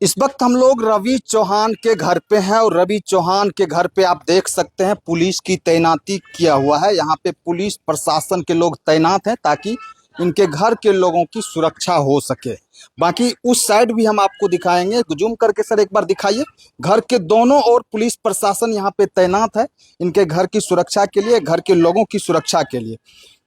इस वक्त हम लोग रवि चौहान के घर पे हैं और रवि चौहान के घर पे आप देख सकते हैं पुलिस की तैनाती किया हुआ है। यहाँ पे पुलिस प्रशासन के लोग तैनात हैं ताकि इनके घर के लोगों की सुरक्षा हो सके। बाकी उस साइड भी हम आपको दिखाएंगे, जूम करके सर एक बार दिखाइए। घर के दोनों ओर पुलिस प्रशासन यहाँ पे तैनात है इनके घर की सुरक्षा के लिए, घर के लोगों की सुरक्षा के लिए।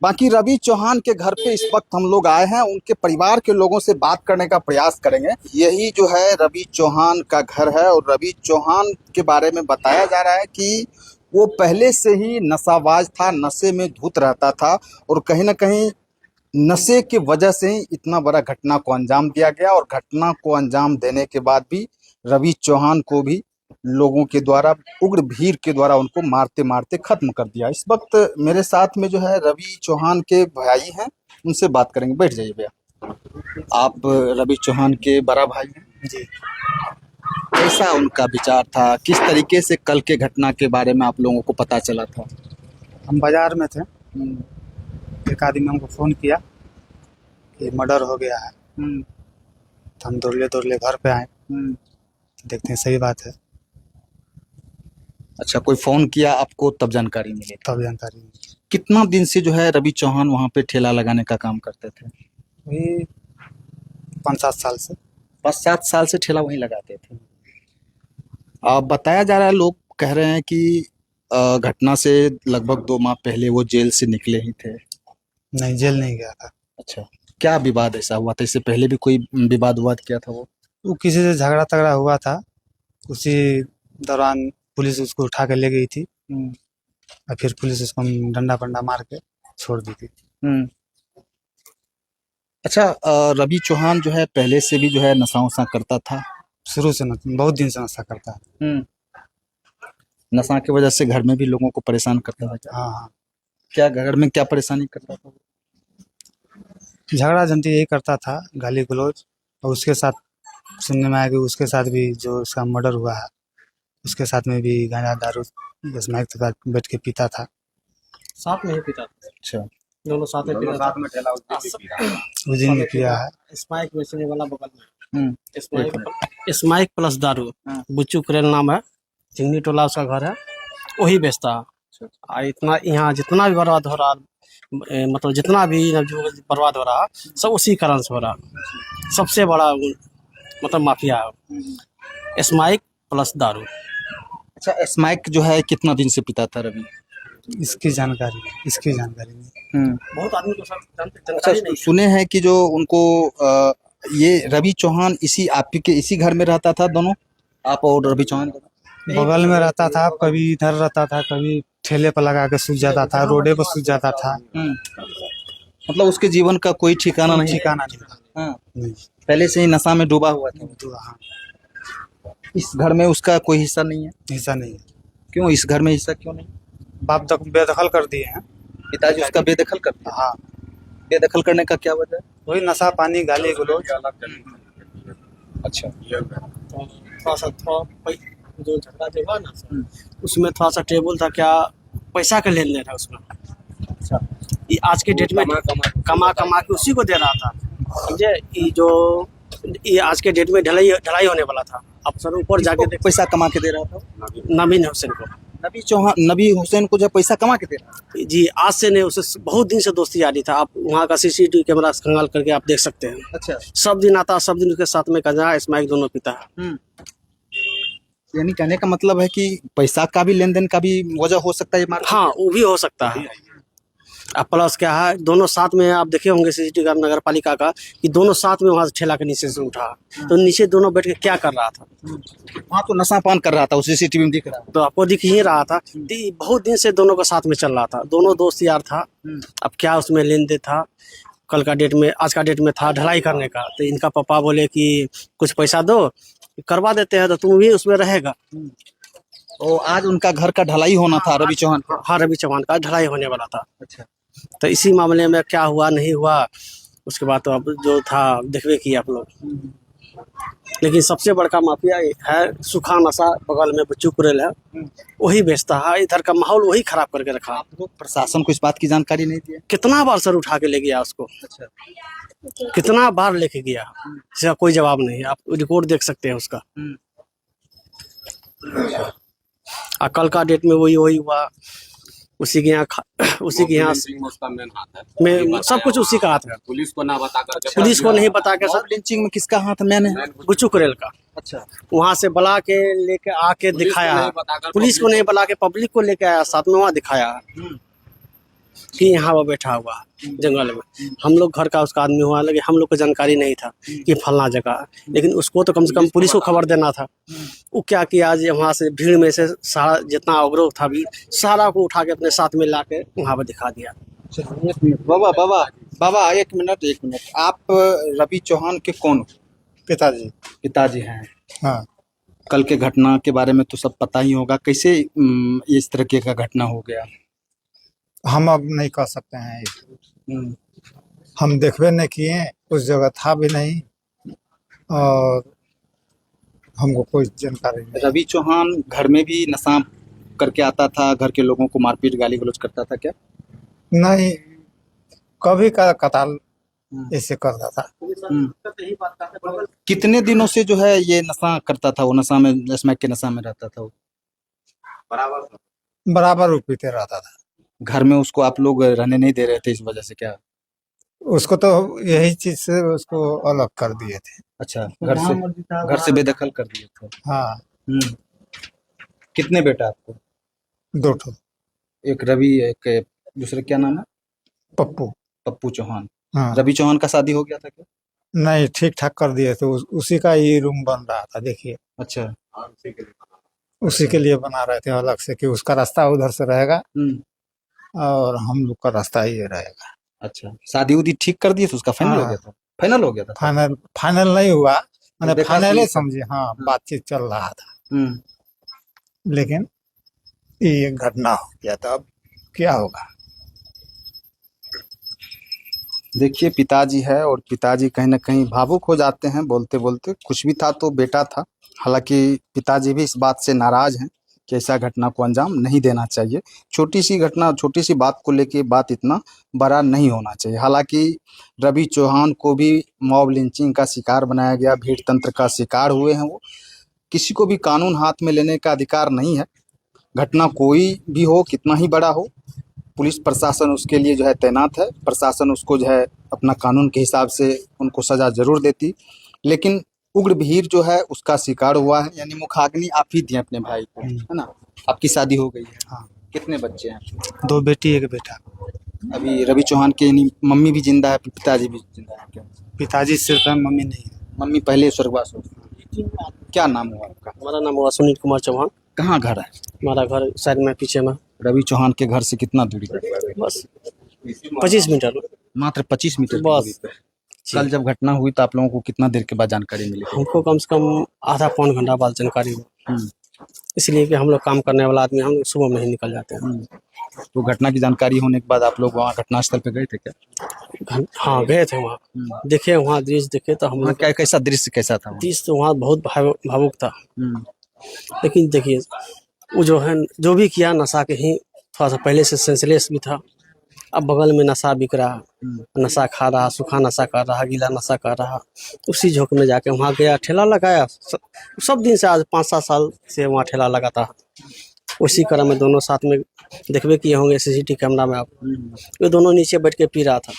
बाकी रवि चौहान के घर पे इस वक्त हम लोग आए हैं, उनके परिवार के लोगों से बात करने का प्रयास करेंगे। यही जो है रवि चौहान का घर है और रवि चौहान के बारे में बताया जा रहा है कि वो पहले से ही नशाबाज था, नशे में धुत रहता था और कहीं ना कहीं नशे की वजह से ही इतना बड़ा घटना को अंजाम दिया गया और घटना को अंजाम देने के बाद भी रवि चौहान को भी लोगों के द्वारा, उग्र भीड़ के द्वारा उनको मारते मारते खत्म कर दिया। इस वक्त मेरे साथ में जो है रवि चौहान के भाई हैं, उनसे बात करेंगे। बैठ जाइए भैया। आप रवि चौहान के बड़ा भाई हैं जी। कैसा उनका विचार था, किस तरीके से कल के घटना के बारे में आप लोगों को पता चला था? हम बाजार में थे, एक आदमी हमको फ़ोन किया कि मर्डर हो गया है। तो हम दौड़ले घर पे आए, देखते हैं सही बात है। अच्छा, कोई फोन किया आपको तब जानकारी मिली? तब जानकारी मिली। कितना दिन से जो है रवि चौहान वहाँ पे ठेला लगाने का काम करते थे? वही 5-7 साल से। 5-7 साल से ठेला वहीं लगाते थे। बताया जा रहा है, लोग कह रहे हैं कि घटना से लगभग 2 माह पहले वो जेल से निकले ही थे। नहीं, जेल नहीं गया था। अच्छा, क्या विवाद ऐसा हुआ था? इससे पहले भी कोई विवाद किया था वो किसी से झगड़ा तगड़ा हुआ था, उसी दौरान पुलिस उसको उठा के ले गई थी और फिर पुलिस उसको डंडा पंडा मार के छोड़ दी थी। अच्छा, रवि चौहान जो है पहले से भी जो है नशा वशा करता था? शुरू से बहुत दिन से नशा करता है। नशा की वजह से घर में भी लोगों को परेशान करता था? हाँ। क्या घर में क्या परेशानी करता था? झगड़ा झंटी यही करता था, गाली गलौज। और उसके साथ सुनने में आया कि उसके साथ भी जो उसका मर्डर हुआ है, उसके साथ में भी गांजा दारू स्मैक के साथ बैठ के पीता था। साथ में ही पीता था। अच्छा, दोनों साथ में पीता था। उस दिन भी पिया है। स्माइक बेचने वाला बगल में, स्माइक प्लस दारू, बुच्चू करेल नाम है, चिंगनी टोला उसका घर है, वही बेचता है। इतना यहाँ जितना भी बर्बाद हो रहा, मतलब जितना भी जो बर्बाद हो रहा सब उसी कारण से हो रहा। सबसे बड़ा मतलब माफिया है स्माइक प्लस दारू। अच्छा, स्मैक जो है कितना दिन से पीता था रवि? इसकी जानकारी नहीं। बहुत आदमी को जानकारी अच्छा, नहीं। सुने हैं कि जो उनको ये रवि चौहान आपके इसी घर में रहता था, दोनों आप और रवि चौहान बगल में रहता था, कभी इधर रहता था, कभी ठेले पर लगा के सूझ जाता था, रोडे पर सूझ जाता था। मतलब उसके जीवन का कोई ठिकाना नहीं? हाँ, पहले से ही नशा में डूबा हुआ था। हाँ। इस घर में उसका कोई हिस्सा नहीं है? हिस्सा नहीं है। क्यों इस घर में हिस्सा क्यों नहीं? बाप तक बेदखल कर दिए हैं। पिताजी उसका बेदखल करते हैं? हाँ। बेदखल करने का क्या वजह है? वही नशा पानी गाली गलौज। अच्छा, थोड़ा सा जो झगड़ा जो हुआ ना, उसमें थोड़ा सा टेबल था, क्या पैसा का लेन देन था उसमें। अच्छा, ये आज के डेट में कमा के उसी को दे रहा था, समझे। ये आज के डेट में ढलाई होने वाला था। अब सर ऊपर जाके पैसा कमा के दे रहा था नवीन हुसैन को। नबी हुसैन को जो पैसा कमा के दे रहा था जी, आज से नहीं, उससे बहुत दिन से दोस्ती यारी था। आप वहाँ का CCTV कैमरा खंगाल करके आप देख सकते हैं। अच्छा, सब दिन आता, सब दिन उसके साथ में गांजा स्मैक दोनों पीता है। यानी कहने का मतलब है कि पैसा का भी लेन देन का भी वजह हो सकता है? हाँ, वो भी हो सकता है। अब प्लस क्या है, दोनों साथ में आप देखे होंगे CCTV का नगर पालिका का, कि दोनों साथ में वहाँ से ठेला के नीचे से उठा, तो नीचे दोनों बैठ के क्या कर रहा था? वहाँ तो नशा पान कर रहा था, उस CCTV में दिख रहा था। तो आपको दिख ही रहा था। बहुत दिन से दोनों का साथ में चल रहा था, दोनों दोस्त यार था। अब क्या उसमें लेन देन था? कल का डेट में, आज का डेट में था ढलाई करने का, तो इनका पापा बोले कि कुछ पैसा दो, करवा देते हैं, तो तुम भी उसमें रहेगा। तो आज उनका घर का ढलाई होना था रवि चौहान का? हाँ, रवि चौहान का ढलाई होने वाला था। अच्छा, तो इसी मामले में क्या हुआ नहीं हुआ, उसके बाद तो अब जो था देखबे किए आप लोग। लेकिन सबसे बड़का माफिया है सूखा नशा, बगल में बच्चू कुरेल है, वही बेचता है। इधर का माहौल वही खराब करके रखा। आप लोग प्रशासन को इस बात की जानकारी नहीं दी है? कितना बार सर उठा के ले गया उसको, अच्छा, कितना बार लेके गया, इसका कोई जवाब नहीं है। आप रिकॉर्ड देख सकते हैं उसका। और कल का डेट में वही हुआ, उसी के यहाँ उसका मेन हाथ है, में सब कुछ उसी का हाथ है। पुलिस को ना बता करके पुलिस को नहीं बता के सर, लिंचिंग में किसका हाथ मैंने है? बुच्चू कुरेल का। अच्छा, वहां से बुला के लेके आके पुलिस को दिखाया नहीं है। बताकर पुलिस को नहीं बुला के पब्लिक को लेके आया, साथ में वहाँ दिखाया है कि यहाँ वो बैठा हुआ है जंगल में। हम लोग घर का उसका आदमी हुआ, लेकिन हम लोग को जानकारी नहीं था कि फलना जगह है। लेकिन उसको तो कम से कम पुलिस को खबर देना था। वो क्या किया, आज वहाँ से भीड़ में से सारा जितना अवरोध था भी सारा को उठा के अपने साथ में ला के वहाँ पर दिखा दिया। एक मिनट बाबा, एक मिनट। आप रवि चौहान के कौन हो? पिताजी। पिताजी हैं। हाँ, कल के घटना के बारे में तो सब पता ही होगा, कैसे इस तरह का घटना हो गया? हम अब नहीं कह सकते हैं। हम देखबे नहीं किए, उस जगह था भी नहीं और हमको कोई जानकारी नहीं। रवि चौहान घर में भी नशा करके आता था, घर के लोगों को मारपीट गाली गलौज करता था क्या? नहीं, कभी का कताल ऐसे करता था। कितने दिनों से जो है ये नशा करता था? वो नशा में, स्मैक के नशा में रहता था वो? बराबर वो पीते रहता था। घर में उसको आप लोग रहने नहीं दे रहे थे इस वजह से क्या? उसको तो यही चीज से उसको अलग कर दिए थे। अच्छा, घर से बेदखल कर दिए थे। हाँ, कितने बेटा आपको? 2 ठो। एक रवि, एक दूसरे क्या नाम है? पप्पू चौहान। हाँ, रवि चौहान का शादी हो गया था क्या? नहीं, ठीक ठाक कर दिए थे। उसी का ही रूम बन रहा था, देखिए। अच्छा, उसी के लिए बना रहे थे अलग से कि उसका रास्ता उधर से रहेगा और हम लोग का रास्ता ये रहेगा। अच्छा, शादी उदी ठीक कर दिए तो उसका फाइनल हो हाँ। गया था? फाइनल हो गया था? फाइनल नहीं हुआ, मैंने देखा फाइनल कि- समझे। हाँ, बातचीत चल रहा था, लेकिन ये घटना हो गया था। अब क्या होगा? देखिए, पिताजी है और पिताजी कहीं ना कहीं भावुक हो जाते हैं बोलते बोलते। कुछ भी था तो बेटा था। हालांकि पिताजी भी इस बात से नाराज हैं कि ऐसा घटना को अंजाम नहीं देना चाहिए। छोटी सी घटना, छोटी सी बात को लेके बात इतना बड़ा नहीं होना चाहिए। हालांकि रवि चौहान को भी मॉब लिंचिंग का शिकार बनाया गया, भीड़ तंत्र का शिकार हुए हैं वो। किसी को भी कानून हाथ में लेने का अधिकार नहीं है। घटना कोई भी हो, कितना ही बड़ा हो, पुलिस प्रशासन उसके लिए जो है तैनात है। प्रशासन उसको जो है अपना कानून के हिसाब से उनको सजा जरूर देती। लेकिन उग्र भीड़ जो है उसका शिकार हुआ है। यानी मुखाग्नि आप ही दिए अपने भाई को, है ना? आपकी शादी हो गई है? हाँ, कितने बच्चे हैं? 2 बेटी 1 बेटा। अभी रवि चौहान के यानी मम्मी भी जिंदा है, पिताजी भी जिंदा है क्या? पिताजी सिर्फ है, मम्मी नहीं है। मम्मी पहले स्वर्गवास हो गई। क्या नाम हुआ आपका? हमारा नाम हुआ सुनील कुमार चौहान। कहाँ घर है? हमारा घर साइड में पीछे में, रवि चौहान के घर से कितना दूरी पर? बस 25 मीटर। मात्र 25 मीटर की बस। दूरी पे। कल जब घटना हुई तो आप लोगों को कितना देर के बाद जानकारी मिली? हमको कम से कम आधा पौन घंटा बाद जानकारी हुआ, हम्म, इसलिए कि हम लोग काम करने वाला आदमी, हम लोग सुबह में ही निकल जाते हैं। तो घटना की जानकारी होने के बाद आप लोग वहाँ घटनास्थल पे गए थे क्या? हाँ, गए थे वहाँ, देखे वहाँ दृश्य देखे तो हम वहाँ लोग, क्या, कैसा दृश्य कैसा था वहाँ? दृश्य तो वहाँ बहुत भावुक था। हम्म, लेकिन देखिए, वो जो है, जो भी किया नशा के ही, थोड़ा सा पहले से सेंसलेस भी था। अब बगल में नशा बिक रहा, नशा खा रहा, सूखा नशा कर रहा, गीला नशा कर रहा। उसी झोंक में जाके वहाँ गया, ठेला लगाया। सब दिन से, आज 5-7 साल से वहाँ ठेला लगाता है। उसी क्रम में दोनों साथ में देखबे किए होंगे सीसीटीवी कैमरा में आप, ये दोनों नीचे बैठ के पी रहा था।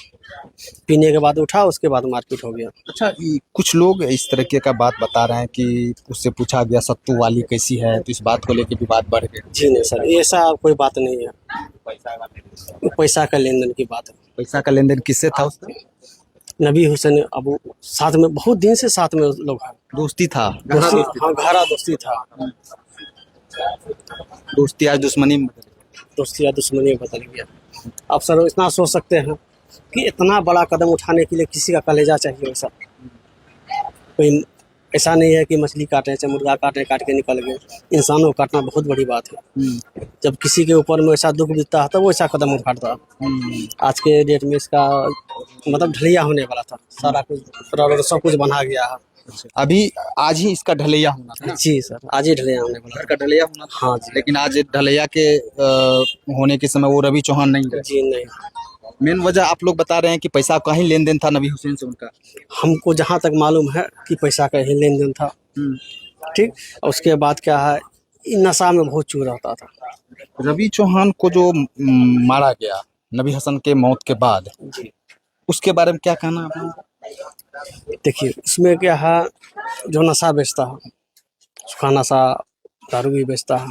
पीने के बाद उठा, उसके बाद मारपीट हो गया। अच्छा, कुछ लोग इस तरीके का बात बता रहे हैं कि उससे पूछा गया सत्तू वाली कैसी है, तो इस बात को लेकर विवाद बढ़ गया। जी नहीं सर, ऐसा कोई बात नहीं है। पैसा का लेन देन की बात है। पैसा का लेन देन किससे था उसका? नबी हुसैन अबू, साथ में बहुत दिन से साथ में लोग हैं। दोस्ती था? दोस्ती, हाँ, गहरा दोस्ती था। दोस्ती आज दुश्मनी में बदल गई। दोस्ती या दुश्मनी में बदल गया। आप सर इतना सोच सकते हैं कि इतना बड़ा कदम उठाने के लिए किसी का कलेजा चाहिए। वैसा कोई, ऐसा नहीं है कि मछली काटे चाहे मुर्गा काटे, काट के निकल गए। इंसानों को काटना बहुत बड़ी बात है। जब किसी के ऊपर में ऐसा दुख बीतता है तब वो ऐसा कदम उठाता है। आज के डेट में इसका मतलब ढलिया होने वाला था। सारा कुछ सब कुछ बना गया है। अभी आज ही इसका ढलैया होना था ना? जी सर, आज ही ढले आने वाला। घर का ढलैया होना था, हाँ जी। लेकिन आज ढलैया के होने के समय वो रवि चौहान नहीं रहे। जी नहीं, मेन वजह आप लोग बता रहे हैं कि पैसा का ही लेन देन था नबी हुसैन से उनका। हमको जहाँ तक मालूम है कि पैसा का ही लेन देन था। ठीक, और उसके बाद क्या है, नशा में बहुत चूर रहता था। रवि चौहान को जो मारा गया नबी हसन के मौत के बाद, जी उसके बारे में क्या कहना है आपका? देखिए, इसमें क्या है, जो नशा बेचता है, सूखा नशा, दारू भी बेचता है,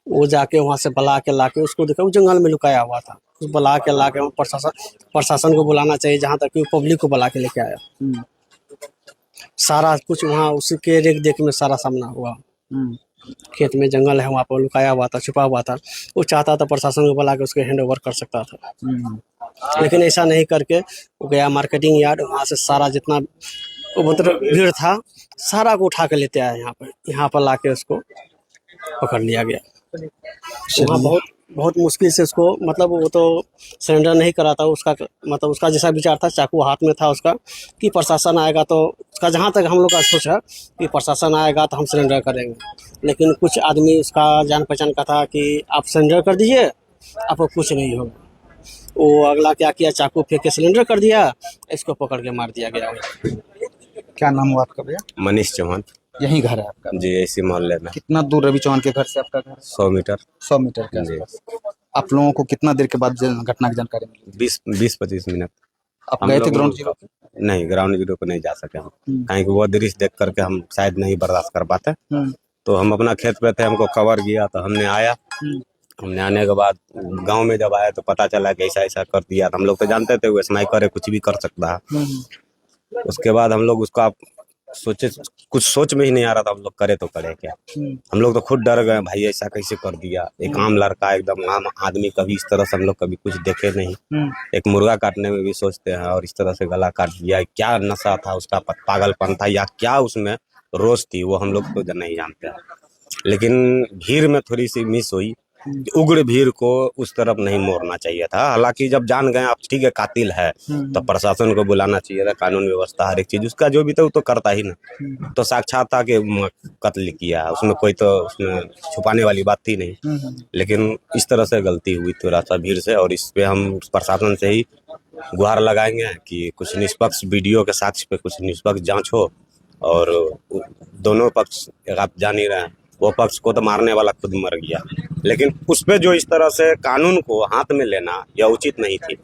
वो जाके वहाँ से बला के लाके उसको देखा, वो जंगल में लुकाया हुआ था, उस बला के लाके प्रशासन को बुलाना चाहिए, जहाँ तक कि पब्लिक को बुला के लेके आया। सारा कुछ वहाँ उसी के रेख देख में सारा सामना हुआ। खेत में जंगल है, वहाँ पर लुकाया हुआ था, छुपा हुआ था। वो चाहता था प्रशासन को बुला के उसके हैंड ओवर कर सकता था, लेकिन ऐसा नहीं करके वो गया मार्केटिंग यार्ड, वहाँ से सारा जितना वो मतलब भीड़ था सारा को उठा के लेते आया यहाँ पर लाके उसको पकड़ लिया गया। वहाँ बहुत मुश्किल से उसको, मतलब वो तो सरेंडर नहीं करा था, उसका मतलब उसका जैसा विचार था, चाकू हाथ में था उसका, कि प्रशासन आएगा तो उसका, जहाँ तक हम लोग का सोच है कि प्रशासन आएगा तो हम सरेंडर करेंगे, लेकिन कुछ आदमी उसका जान पहचान का था कि आप सरेंडर कर दीजिए, आपको कुछ नहीं होगा। वो अगला क्या किया, चाकू फेंक के सिलेंडर कर दिया, इसको पकड़ के मार दिया गया। क्या नाम हुआ आपका भैया? मनीष चौहान यही घर है आपका? जी, इसी मोहल्ले में। कितना दूर रवि चौहान के घर से आपका घर? 100 मीटर। 100 मीटर के जी। आसपास। आप लोगों को कितना देर के बाद घटना की जानकारी मिली? 20-25 मिनट। आप हम गए थे लोग ग्राउंड जीरो पे? नहीं, ग्राउंड जीरो पे नहीं जा सके हम, कहीं वो दृश्य देख करके हम शायद नहीं बर्दाश्त कर पाते। तो हम अपना खेत पे थे, हमको खबर गया तो हमने आया। हमने आने के बाद गांव में जब आया तो पता चला कि ऐसा ऐसा कर दिया। हम लोग तो जानते थे वो स्नाइपर है, कुछ भी कर सकता है। उसके बाद हम लोग उसका सोचे, कुछ सोच में ही नहीं आ रहा था हम लोग करे तो करे क्या। हम लोग तो खुद डर गए, भाई ऐसा कैसे कर दिया। एक आम लड़का, एकदम आम आदमी, कभी इस तरह से हम लोग कभी कुछ देखे नहीं। एक मुर्गा काटने में भी सोचते हैं और इस तरह से गला काट दिया। क्या नशा था उसका, पागलपन था या क्या उसमें रोज थी, वो हम लोग तो नहीं जानते हैं। लेकिन भीड़ में थोड़ी सी मिस हुई, उग्र भीड़ को उस तरफ नहीं मोड़ना चाहिए था। हालांकि जब जान गए आप ठीक है कातिल है तो प्रशासन को बुलाना चाहिए था, कानून व्यवस्था हर एक चीज उसका जो भी था वो तो करता ही ना। तो साक्षात था कि कत्ल किया, उसमें कोई तो उसमें छुपाने वाली बात थी नहीं। लेकिन इस तरह से गलती हुई थोड़ा सा भीड़ से, और इस पे हम प्रशासन से ही गुहार लगाएंगे कि कुछ निष्पक्ष वीडियो के साक्ष्य पे कुछ निष्पक्ष जांच हो। और दोनों पक्ष, आप जान ही रहे हैं, वो पक्ष को तो मारने वाला खुद मर गया, लेकिन उस पे जो इस तरह से कानून को हाथ में लेना यह उचित नहीं थी।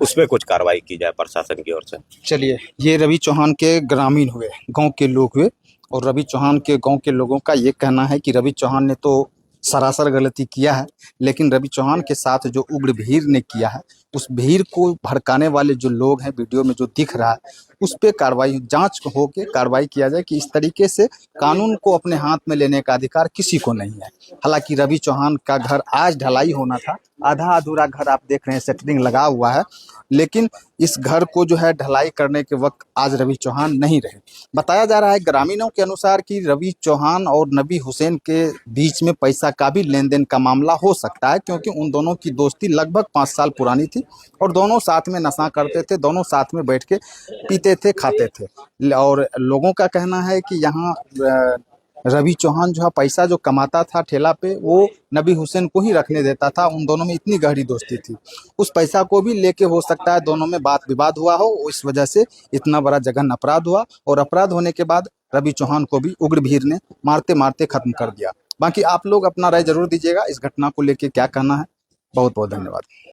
उस पे कुछ कार्रवाई की जाए प्रशासन की ओर से। चलिए, ये रवि चौहान के ग्रामीण हुए, गांव के लोग हुए, और रवि चौहान के गांव के लोगों का ये कहना है कि रवि चौहान ने तो सरासर गलती किया है, लेकिन रवि चौहान के साथ जो उग्र भीड़ ने किया है, उस भीड़ को भड़काने वाले जो लोग हैं, वीडियो में जो दिख रहा है, उस पे कार्रवाई, जांच हो के कार्रवाई किया जाए कि इस तरीके से कानून को अपने हाथ में लेने का अधिकार किसी को नहीं है। हालांकि रवि चौहान का घर आज ढलाई होना था, आधा अधूरा घर आप देख रहे हैं, सेटरिंग लगा हुआ है, लेकिन इस घर को जो है ढलाई करने के वक्त आज रवि चौहान नहीं रहे। बताया जा रहा है ग्रामीणों के अनुसार कि रवि चौहान और नबी हुसैन के बीच में पैसा का भी लेन देन का मामला हो सकता है, क्योंकि उन दोनों की दोस्ती लगभग 5 साल पुरानी थी और दोनों साथ में नशा करते थे, दोनों साथ में बैठ के पीते थे, खाते थे। और लोगों का कहना है कि यहाँ रवि चौहान जो है पैसा जो कमाता था ठेला पे, वो नबी हुसैन को ही रखने देता था। उन दोनों में इतनी गहरी दोस्ती थी, उस पैसा को भी लेके हो सकता है दोनों में बात विवाद हुआ हो, इस वजह से इतना बड़ा जघन्य अपराध हुआ, और अपराध होने के बाद रवि चौहान को भी उग्र भीड़ ने मारते मारते खत्म कर दिया। बाकी आप लोग अपना राय जरूर दीजिएगा, इस घटना को लेके क्या कहना है। बहुत बहुत धन्यवाद।